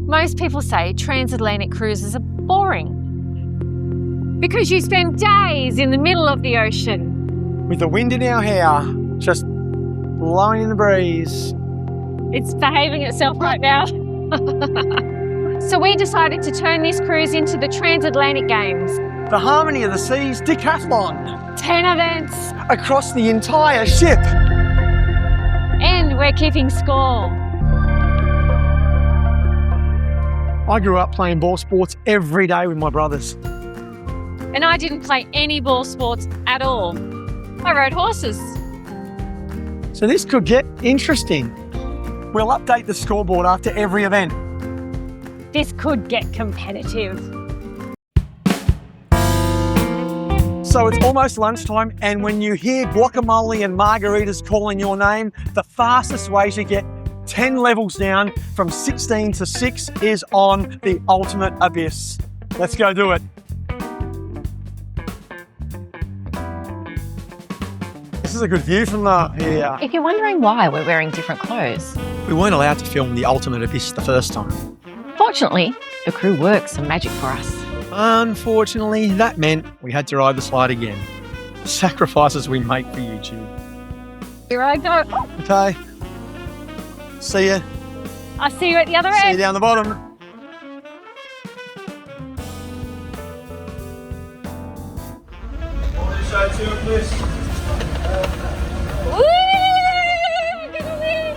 Most people say transatlantic cruises are boring because you spend days in the middle of the ocean. With the wind in our hair, just blowing in the breeze. It's behaving itself right now. So we decided to turn this cruise into the Transatlantic Games. The Harmony of the Seas Decathlon. 10 events. Across the entire ship. And we're keeping score. I grew up playing ball sports every day with my brothers. And I didn't play any ball sports at all. I rode horses. So this could get interesting. We'll update the scoreboard after every event. This could get competitive. So it's almost lunchtime, and when you hear guacamole and margaritas calling your name, the fastest way to get 10 levels down from 16 to 6 is on the ultimate abyss. Let's go do it. This is a good view from here. If you're wondering why we're wearing different clothes, We weren't allowed to film the ultimate abyss the first time. fortunately, the crew worked some magic for us. Unfortunately, that meant we had to ride the slide again. Sacrifices we make for YouTube. Here I go. Okay. See ya. I'll see you at the other See you end. down the bottom. Woo! We're gonna win.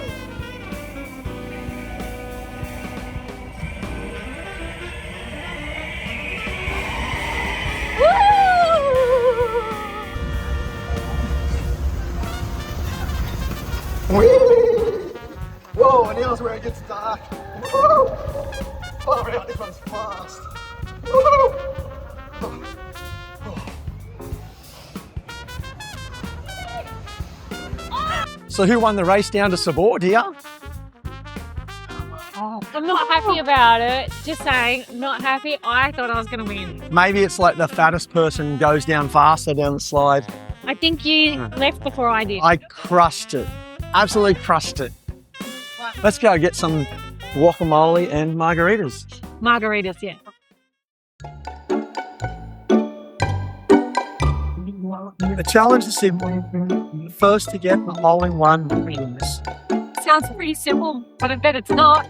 Whoa, and now's where it gets dark. Woo! Oh, wow, this one's fast. Woo! So who won the race down to Sabord here? I'm not happy about it. Just saying, not happy. I thought I was going to win. Maybe it's like the fattest person goes down faster down the slide. I think you left before I did. I crushed it. Absolutely crushed it. Let's go get some guacamole and margaritas. Margaritas, yeah. The challenge is simple. First to get the hole-in-one wins. Sounds pretty simple, but I bet it's not.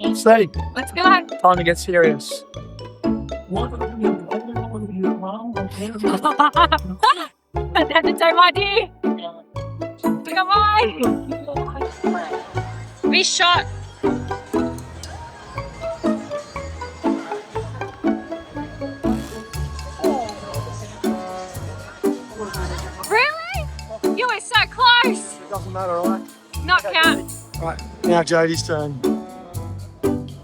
Let's see. Let's go. Time to get serious. That's the same idea. Come on. We shot. Really? You were so close. Doesn't matter, right? Not count. Right, now Jodie's turn.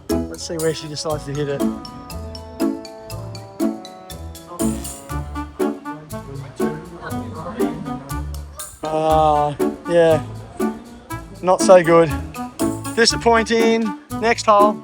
Let's see where she decides to hit it. Yeah, not so good. Disappointing. Next hole.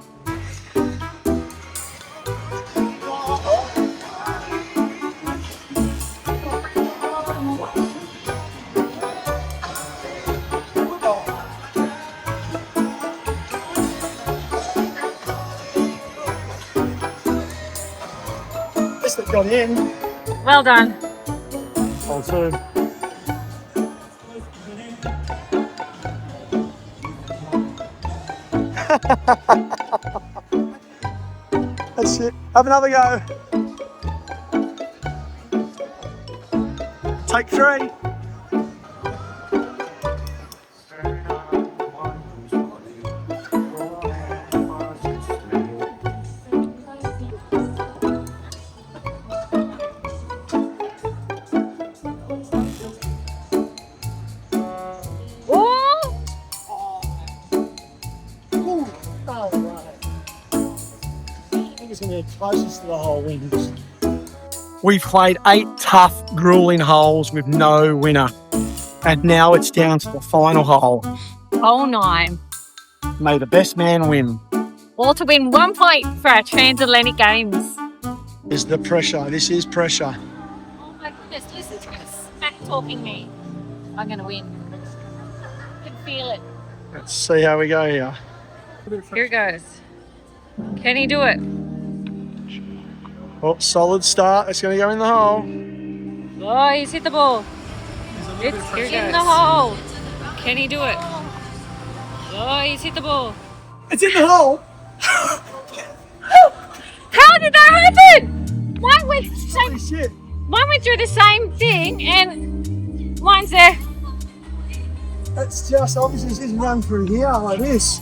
This got in. Well done. Hole two. That's it. Have another go. Take three. Closest to the hole wins. We've played 8 tough, grueling holes with no winner. And now it's down to the final hole. Hole 9. May the best man win. All to win 1 point for our Transatlantic Games. Is the pressure. This is pressure. Oh my goodness, listen to this smack talking me. I'm going to win. I can feel it. Let's see how we go here. Here goes. Can he do it? Oh, solid start. It's going to go in the hole. Oh, he's hit the ball. It's in the hole. Can he do it? Oh, he's hit the ball. It's in the hole. How did that happen? Mine went Holy shit. through the same thing and mine's there. It's just obviously just run through here like this.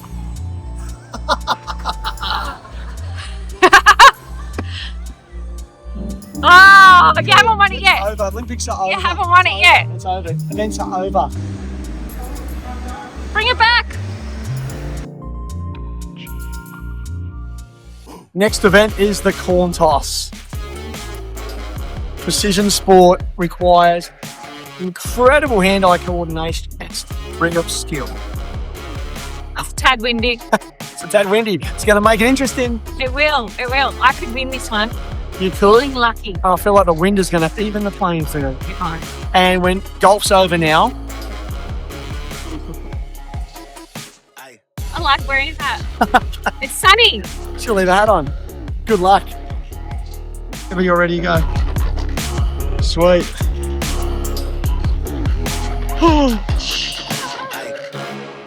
Oh, you haven't won it yet. Over. Olympics are over. You haven't won it yet. It's over. Events are over. Bring it back. Next event is the corn toss. Precision sport requires incredible hand-eye coordination and bring-up skill. It's a tad windy. It's a tad windy. It's going to make it interesting. It will. I could win this one. You could. Feeling lucky. I feel like the wind is going to even the playing field. Oh. And when golf's over now, I like wearing that. It's sunny. she'll leave a hat on. Good luck. Are you ready to go? Sweet.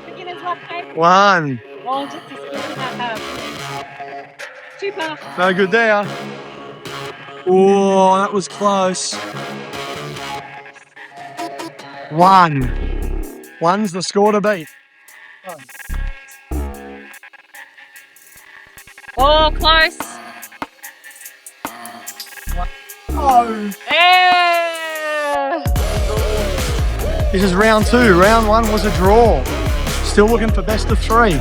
Beginner's luck, mate. One. Oh, just a skin that Super. No good there. Oh, that was close. One. One's the score to beat. Oh, close. Oh. Yeah. This is round two. Round one was a draw. Still looking for best of three.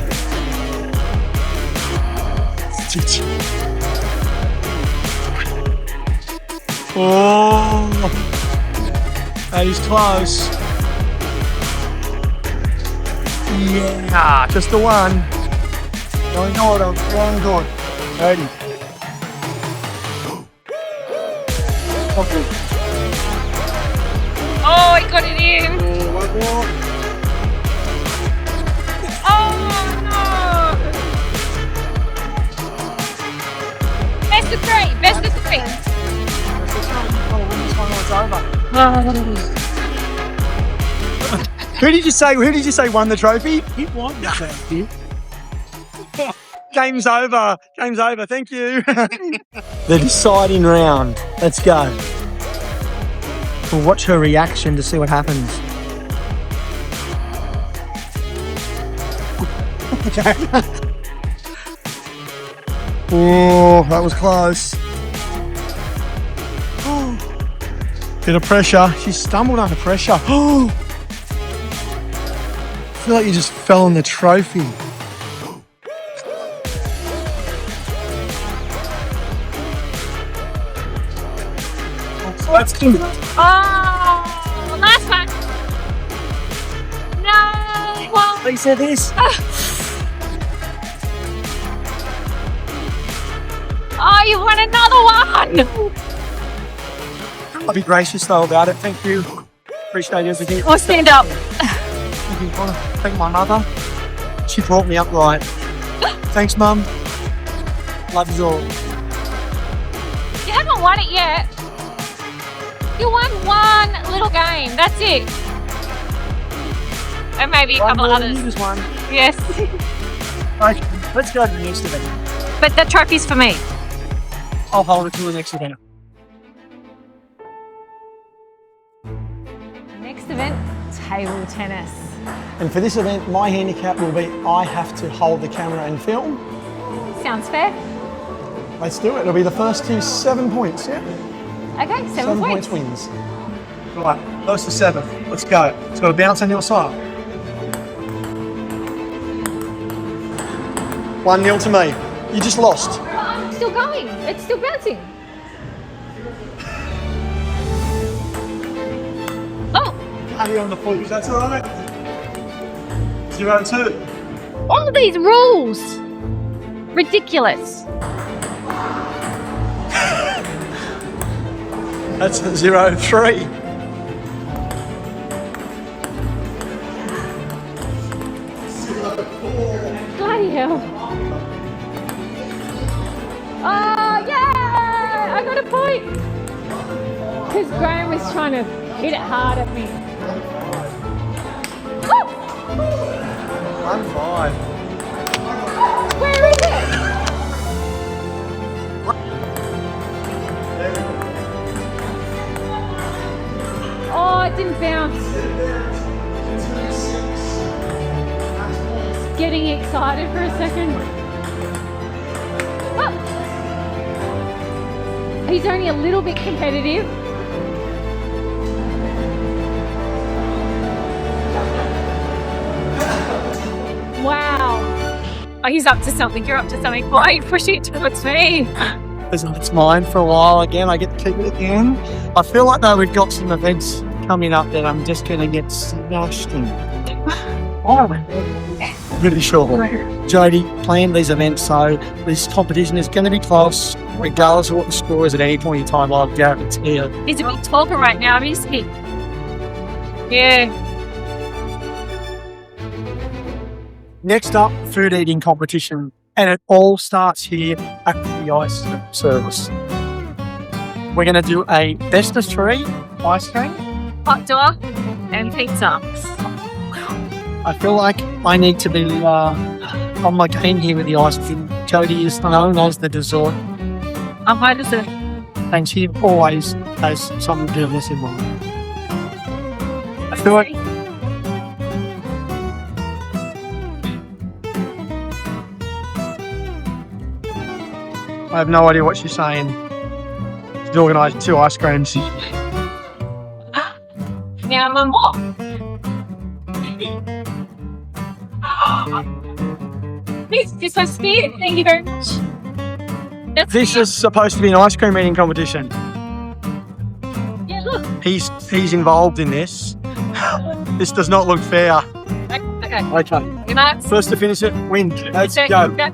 Oh, that is close. Yeah, just the one. Going good, going good. 30. Okay. Oh, he got it in. One more. Oh, no. Best of three. Best of three. Who did you say won the trophy? He won the trophy. Game's over. Game's over. Thank you. The deciding round. Let's go. We'll watch her reaction to see what happens. Oh, that was close. Bit of pressure. She stumbled under pressure. I feel like you just fell on the trophy. That's good. Oh, last one. No. Well, Lisa, this. Oh, you won another one. I'll be gracious though about it. Thank you. Appreciate everything. Or stand up. Thank my mother. She brought me up right. Thanks, Mum. Love you all. You haven't won it yet. You won one little game. That's it. And maybe a couple of others. You just won. Yes. Okay, let's go to the next event. But the trophy's for me. I'll hold it to the next event. Next event, table tennis. And for this event, my handicap will be I have to hold the camera and film. Sounds fair. Let's do it. It'll be the first to 7 points, yeah? Okay, 7 points. wins. Right, close to 7. Let's go. It's got to bounce on your side. 1-0 to me. You just lost. I'm still going. It's still bouncing. Oh, Honey on the foot. That's all right. 0-2. all of these rules. Ridiculous. That's 0-3. Bloody hell. quick! Because Graham was trying to hit it hard at me. Oh! 1-5. Where is it? Oh, it didn't bounce. Getting excited for a second. Oh. He's only a little bit competitive. Wow. Oh, he's up to something. You're up to something. Why are you pushing it towards me? It's mine for a while again. I get to keep it again. I feel like though we've got some events coming up that I'm just going to get smashed in. Really sure. Jodie planned these events, so this competition is going to be close, regardless of what the score is at any point in time. I'll guarantee it. He's a big talker right now, isn't he? Yeah. Next up, food eating competition, and it all starts here at the ice service. We're going to do a best of 3 ice cream, Hot dog and pizza. I feel like I need to be on my game here with the ice cream. Jodie is known as the dessert, I'm high dessert. and she always has something to do with this in mind. I feel like I have no idea what she's saying. She's organised 2 ice creams. Now I'm on what? This was fair. Thank you very much. This is supposed to be an ice cream eating competition. Yeah, look. He's involved in this. This does not look fair. Okay. Okay. Good night. First to finish it, win. Let's Okay, go. okay.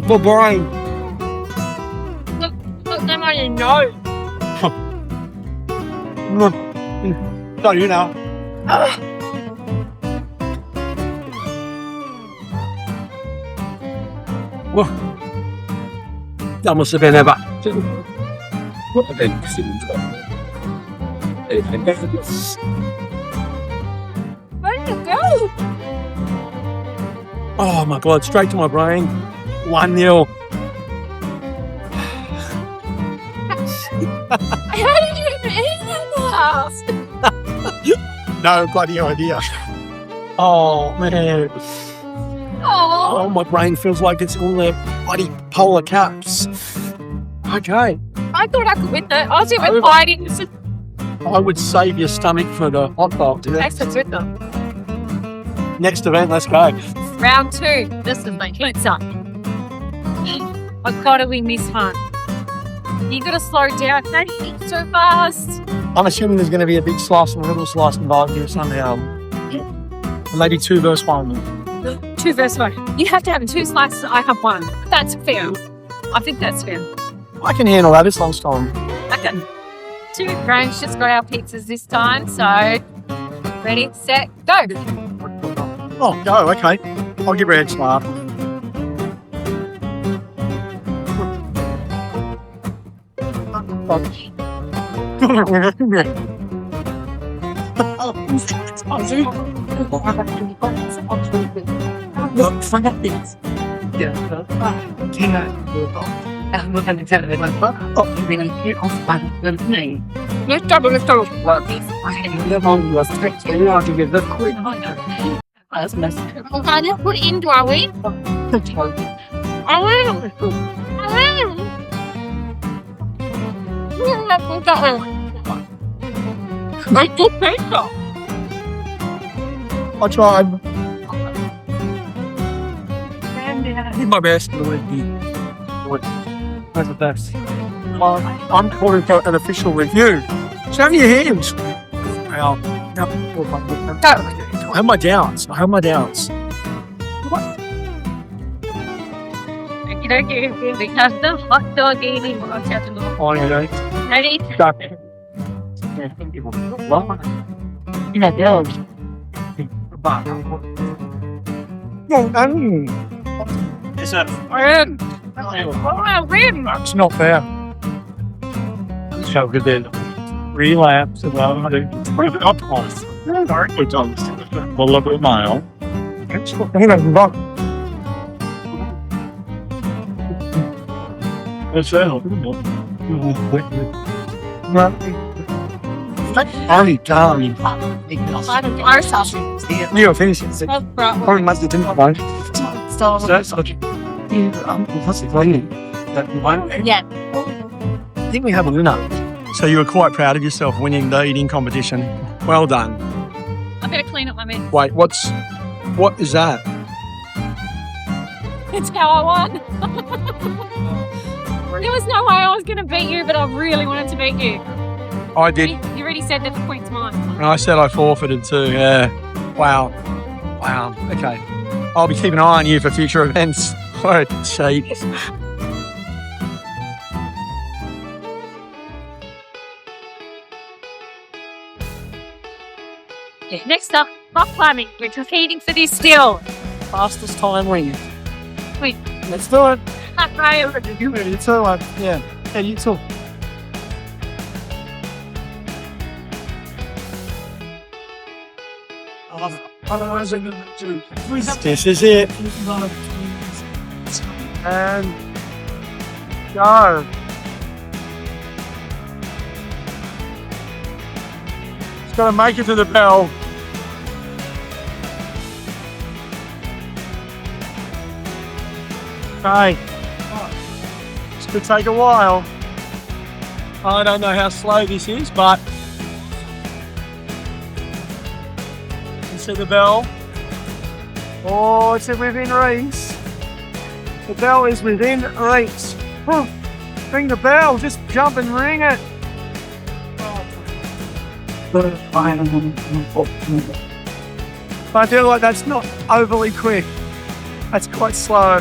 My brain. Look them on your nose. No, you know. Well, that must have been ever. Where did it go? Oh my God, straight to my brain. 1-0. How did you even eat that fast? No bloody idea. Oh man. Oh, Oh, my brain feels like it's all their bloody polar caps. Okay. I thought I could win that. I was even fighting. It's just I would save your stomach for the hot dog. next to it. Next event, let's go. Round 2. This is my pizza. I've got to win this one. You got to slow down. Don't eat so fast. I'm assuming there's going to be a big slice and a little slice involved here somehow. Maybe 2 versus 1. 2 versus 1. You have to have 2 slices. I have 1. That's fair. I think that's fair. I can handle that. It's lunchtime. Okay. 2. Graham's just got our pizzas this time. So, ready, set, go. Oh, go. Okay. I'll give her a head start. Let's double. Okay, let's put it into our way. I will. I do pizza. I tried. Did my best. That's the best. I'm calling for an official review. Show me your hands. Well, no. I have my doubts. Okay. We have the hot dog eating. Oh, you know. Ready? Stop. Is that Win! Oh, win! That's not fair. So good then. Relapse and up close. Well, look at mile. What's that? Only down. You're finishing. Probably must have done one. That's such. What's it playing? That one. Yeah. I think we have a winner. So you were quite proud of yourself winning the eating competition. Well done. I better clean up my mess. Wait, what is that? It's how I won. There was no way I was going to beat you, but I really wanted to beat you. I did. You already said that the point's mine. And I said I forfeited too, yeah. Wow. Okay. I'll be keeping an eye on you for future events. What a cheat. Next up, rock climbing. We're competing for this still. Fastest time wins. Wait. Let's do it. Right. You too, yeah. Yeah, you too. This is it. And go. It's got to make it to the bell. Okay. This could take a while. I don't know how slow this is, but you can see the bell. Oh, it's within reach. The bell is within reach. Ring the bell, just jump and ring it. I feel like that's not overly quick. That's quite slow.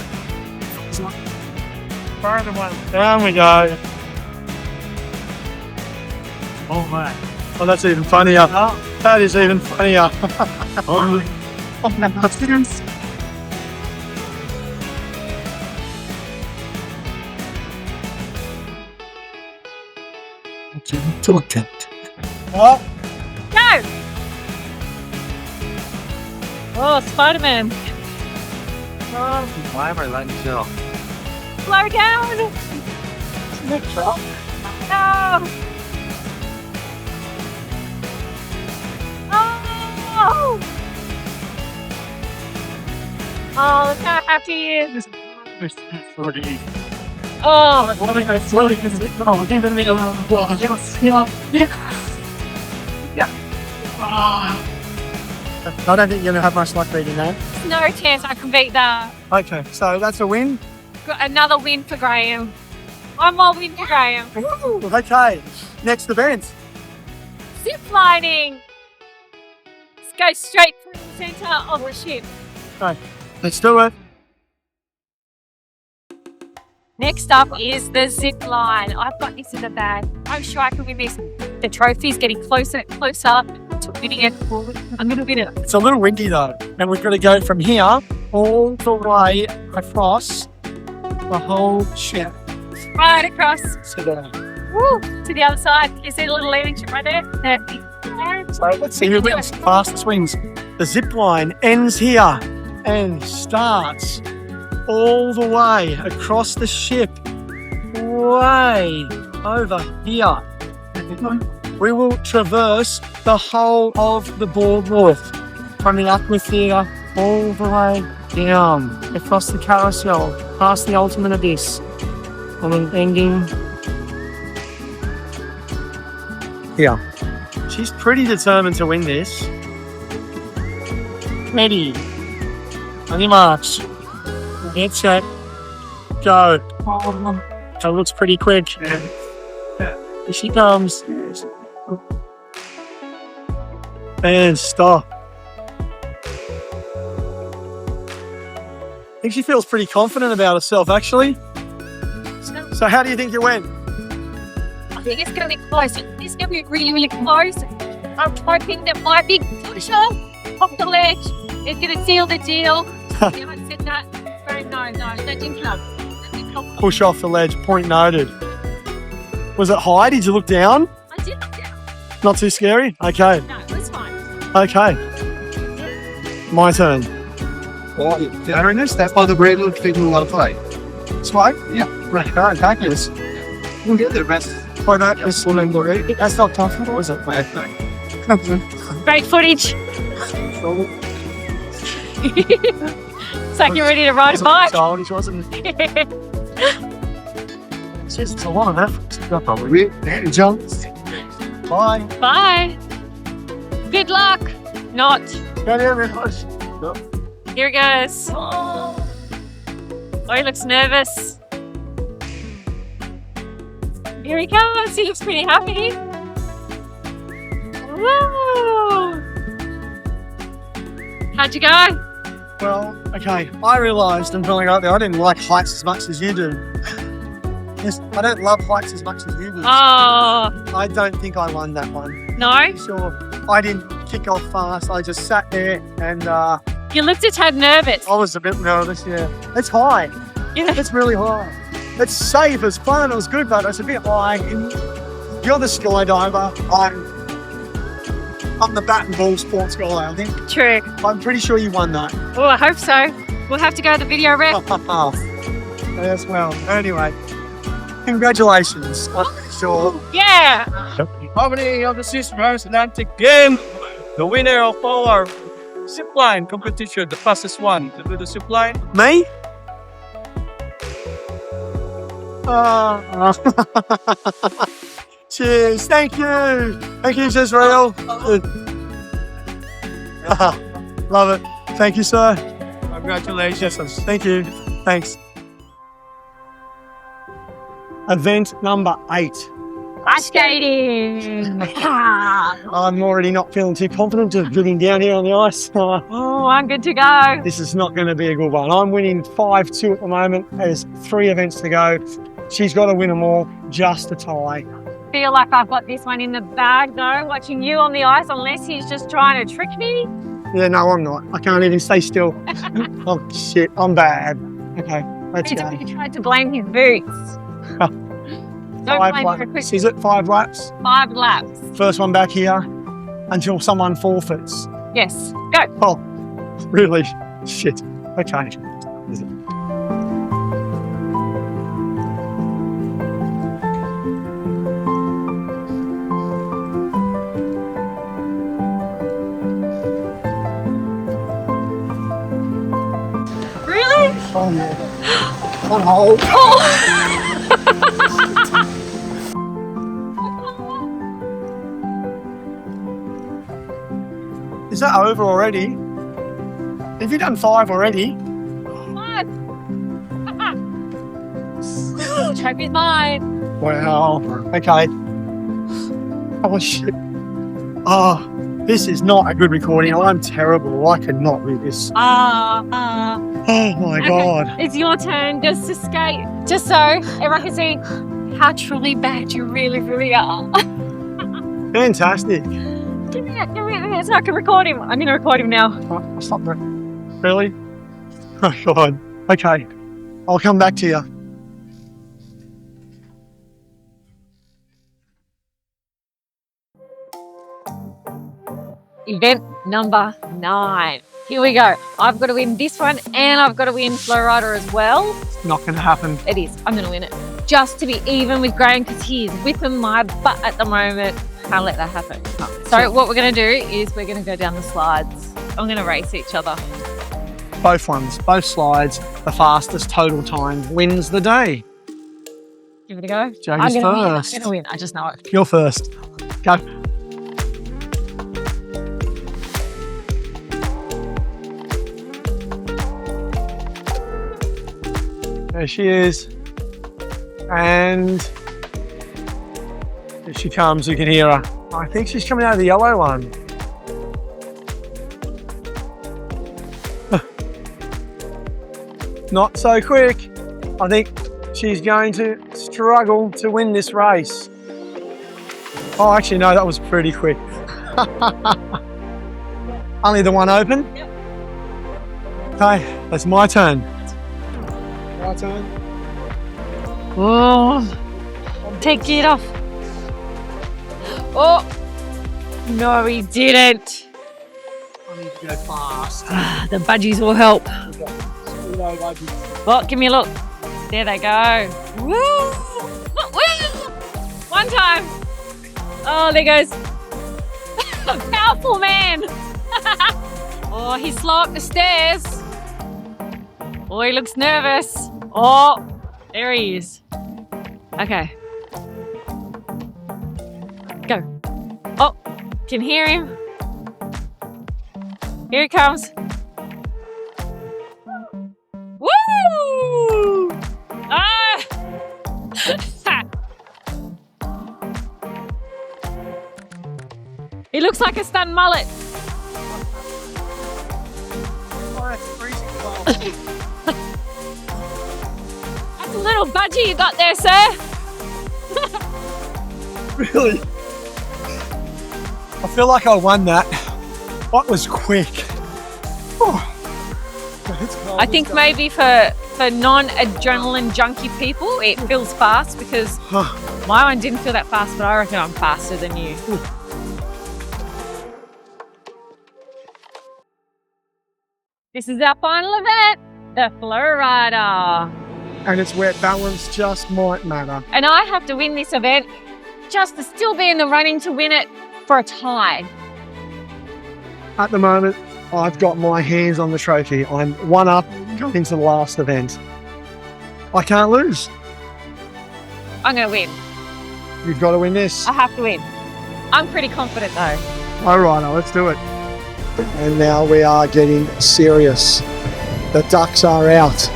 Down we go. Oh man. Oh, that's even funnier. That is even funnier. What? Go! Oh, Spider-Man. Why am I letting go? Slow down! No! Oh! Oh, look how happy he is. Oh! I don't think you're going to have much luck beating that. No chance I can beat that. Okay, so that's a win. Got another win for Graham. One more win for Graham. Okay, next event. Zip lining. Let's go straight through the centre of the ship. Okay, let's do it. Next up is the zip line. I've got this in the bag. I'm sure I can win this. The trophy's getting closer and closer to winning it. I'm going to win it. It's a little windy though, and we've got to go from here all the way across the whole ship. Right across. Woo. To the other side. You see the little landing strip right there? So let's see who wins fastest wins. The zip line ends here and starts all the way across the ship, way over here. We will traverse the whole of the boardwalk from the amphitheatre all the way down across the carousel, past the ultimate abyss, and then ending here. She's pretty determined to win this. Ready. On your march. Get set. Go. That looks pretty quick. Here she comes. And stop. I think she feels pretty confident about herself, actually. So how do you think you went? I think it's going to be close. It's going to be really, really close. I'm hoping that my big pusher off the ledge is going to seal the deal. Yeah, I said that. Very no, that didn't come. That didn't come. Push off the ledge, point noted. Was it high? Did you look down? I did look down. Not too scary? Okay, No, it was fine. okay. My turn. Oh, yeah. That's all the great little thing we want to play. Swipe? Yeah. Right. All right. Thank you. We'll get there, best. Why not? It's full and glory. That's not tough. What was it? Great footage. It's like you're ready to ride a bike. Childish, wasn't it? It's a lot of effort. We jump. Bye. Bye. Good luck. Not. Go there, everyone. Here it goes. Oh, he looks nervous. Here he comes. He looks pretty happy. Woo! How'd you go? Well, okay. I realised and feeling out there, I didn't like heights as much as you do. Yes, I don't love heights as much as you do. Oh, I don't think I won that one. no. Sure. I didn't kick off fast. I just sat there and You looked a tad nervous. I was a bit nervous, yeah. It's high. Yeah. It's really high. It's safe, it's fun, it was good, but it's a bit high. You're the skydiver. I'm the bat and ball sports guy, I think. True. I'm pretty sure you won that. Oh, I hope so. We'll have to go to the video rep. Yes, well, anyway. Congratulations. I'm pretty sure. Yeah. Harmony of the Transatlantic Games. The winner of our zipline competition, the fastest one to do the zipline. Me? Cheers. Thank you. Thank you, Jezreel. Love it. Thank you, sir. Congratulations. Thank you. Thanks. Event number 8. Ice skating. I'm already not feeling too confident just getting down here on the ice. Oh, I'm good to go. This is not going to be a good one. I'm winning 5-2 at the moment. There's 3 events to go. She's got to win them all just to tie. Feel like I've got this one in the bag though, watching you on the ice, unless he's just trying to trick me. Yeah, no, I'm not. I can't even stay still. Oh, shit. I'm bad. Okay, let's go. He tried to blame his boots. Don't 5 blame her. laps. Is it 5 laps? 5 laps. First one back here until someone forfeits. Yes, go. Oh, really? Shit. Okay. Is it? Really? Oh, yeah. On hold. Oh. Is that over already? Have you done 5 already? 5. Trophy's mine. Wow. Okay. Oh, shit. Oh, this is not a good recording. I'm terrible. I could not do this. Oh, my God. It's your turn just to skate, just so everyone can see how truly bad you really, really are. Fantastic. Give me it so I can record him. I'm going to record him now. Oh, stop that. Really? Oh, God. Okay. I'll come back to you. Event number 9. Here we go. I've got to win this one and I've got to win FlowRider as well. Not going to happen. It is. I'm going to win it. Just to be even with Graham because he is whipping my butt at the moment. Can't let that happen. So what we're going to do is we're going to go down the slides. I'm going to race each other. Both ones, both slides. The fastest total time wins the day. Give it a go. Jodie's first. I'm going to win. I just know it. You're first. Go. There she is. And here she comes, you can hear her. I think she's coming out of the yellow one. Not so quick. I think she's going to struggle to win this race. Oh, actually, no, that was pretty quick. Only the one open? Yep. Okay, that's my turn. My turn. Oh, take it off. Oh, no, he didn't. I need to go fast. The budgies will help. No budgies. Oh, give me a look. There they go. Woo! Woo! One time. Oh, there goes. A powerful man. Oh, he's slow up the stairs. Oh, he looks nervous. Oh, there he is. Okay. Go. Oh, can hear him. Here he comes. Woo! Ah! He looks like a stunned mullet. Oh, that's freezing cold. That's a little budgie you got there, sir. Really? I feel like I won that. That was quick. Oh. It's cold, I think maybe for non-adrenaline junkie people, it feels fast because my one didn't feel that fast, but I reckon I'm faster than you. This is our final event, the FlowRider. And it's where balance just might matter. And I have to win this event just to still be in the running to win it for a tie. At the moment, I've got my hands on the trophy. I'm one up going into the last event. I can't lose. I'm going to win. You've got to win this. I have to win. I'm pretty confident though. All right, let's do it. And now we are getting serious. The ducks are out.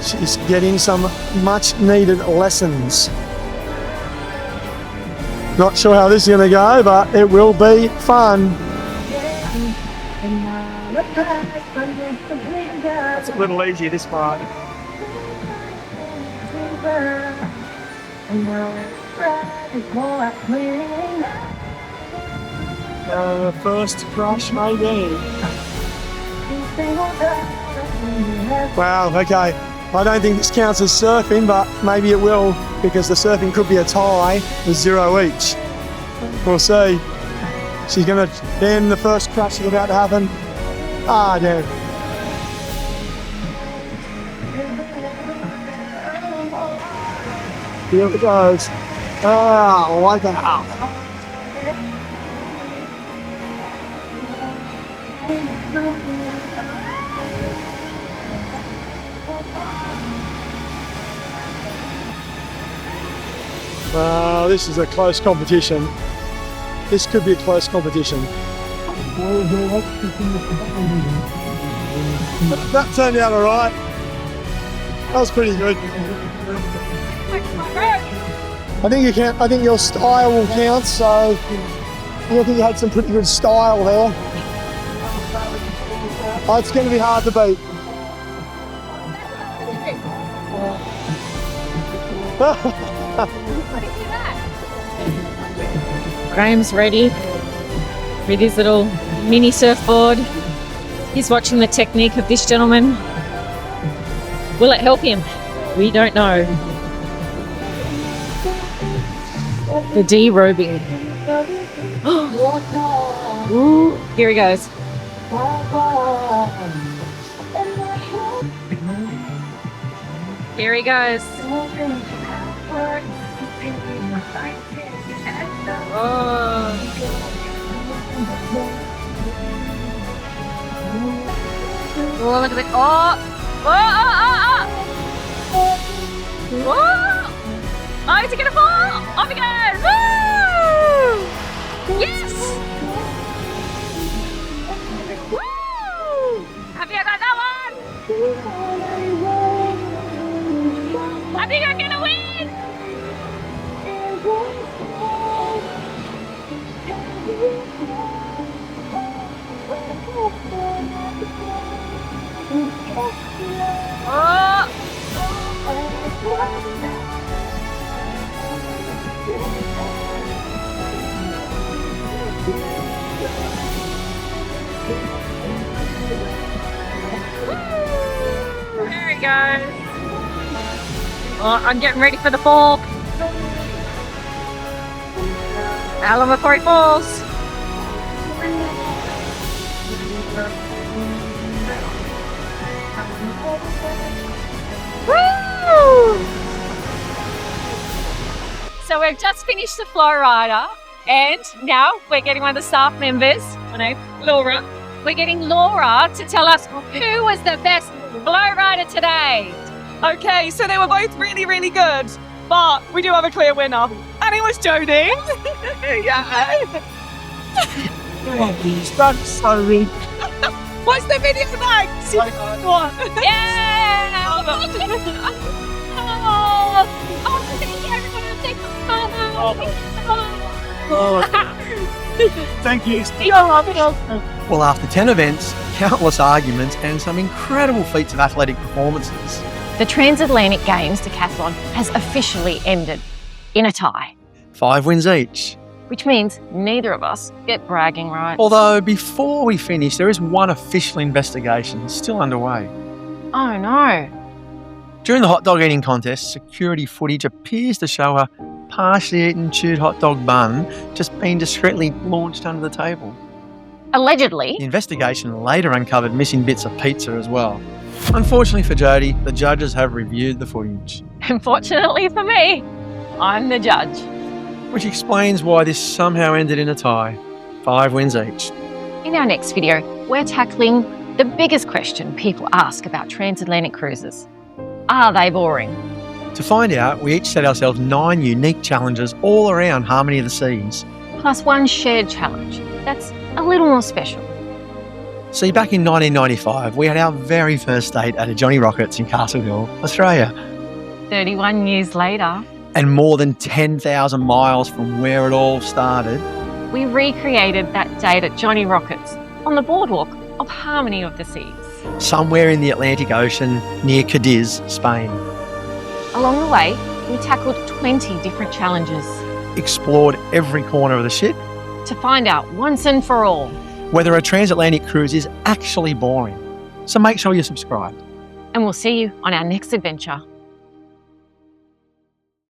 She's getting some much needed lessons. Not sure how this is going to go, but it will be fun. It's a little easier this part. First crush maybe. Wow, okay. I don't think this counts as surfing, but maybe it will because the surfing could be a tie with 0 each. We'll see. She's going to end the first crash is about to happen. Ah, damn. Here it goes. Ah, like that. This is a close competition. This could be a close competition. That turned out all right. That was pretty good. I think you can. I think your style will count. So I think you had some pretty good style there. Oh, it's going to be hard to beat. Graham's ready with his little mini surfboard. He's watching the technique of this gentleman. Will it help him? We don't know. The derobing. Ooh, here he goes. Here he goes. Oh. Oh, look at it. Oh. Oh, oh, oh, oh. Oh. Oh, is he going to fall? Off he goes. Woo! Yes! Woo! Have you got that one? I think I'm going to win. Oh! Oh, I'm getting ready for the fall. Alum before it falls. Woo! So we've just finished the FlowRider, and now we're getting one of the staff members, her name, Laura. We're getting Laura to tell us who was the best FlowRider today. Okay, so they were both really, really good, but we do have a clear winner, and it was Jodie. Yeah. That's so rude. What's the video like? What? Yeah! Oh, thank you, everyone. Thank you. Thank you. You're welcome. Well, after 10 events, countless arguments, and some incredible feats of athletic performances, The Transatlantic Games Decathlon has officially ended in a tie, 5 wins each. which means neither of us get bragging rights. Although, before we finish, there is one official investigation still underway. Oh no. During the hot dog eating contest, security footage appears to show a partially eaten chewed hot dog bun just being discreetly launched under the table. Allegedly, The investigation later uncovered missing bits of pizza as well. Unfortunately for Jodie, the judges have reviewed the footage, unfortunately for me, I'm the judge. which explains why this somehow ended in a tie. 5 wins each. In our next video, we're tackling the biggest question people ask about transatlantic cruises. Are they boring? To find out, we each set ourselves 9 unique challenges all around Harmony of the Seas. Plus one shared challenge that's a little more special. See, back in 1995, we had our very first date at a Johnny Rockets in Castle Hill, Australia. 31 years later, And more than 10,000 miles from where it all started, we recreated that date at Johnny Rockets on the boardwalk of Harmony of the Seas. somewhere in the Atlantic Ocean near Cadiz, Spain. Along the way, we tackled 20 different challenges Explored every corner of the ship, to find out once and for all. whether a transatlantic cruise is actually boring. So make sure you're subscribed. And we'll see you on our next adventure.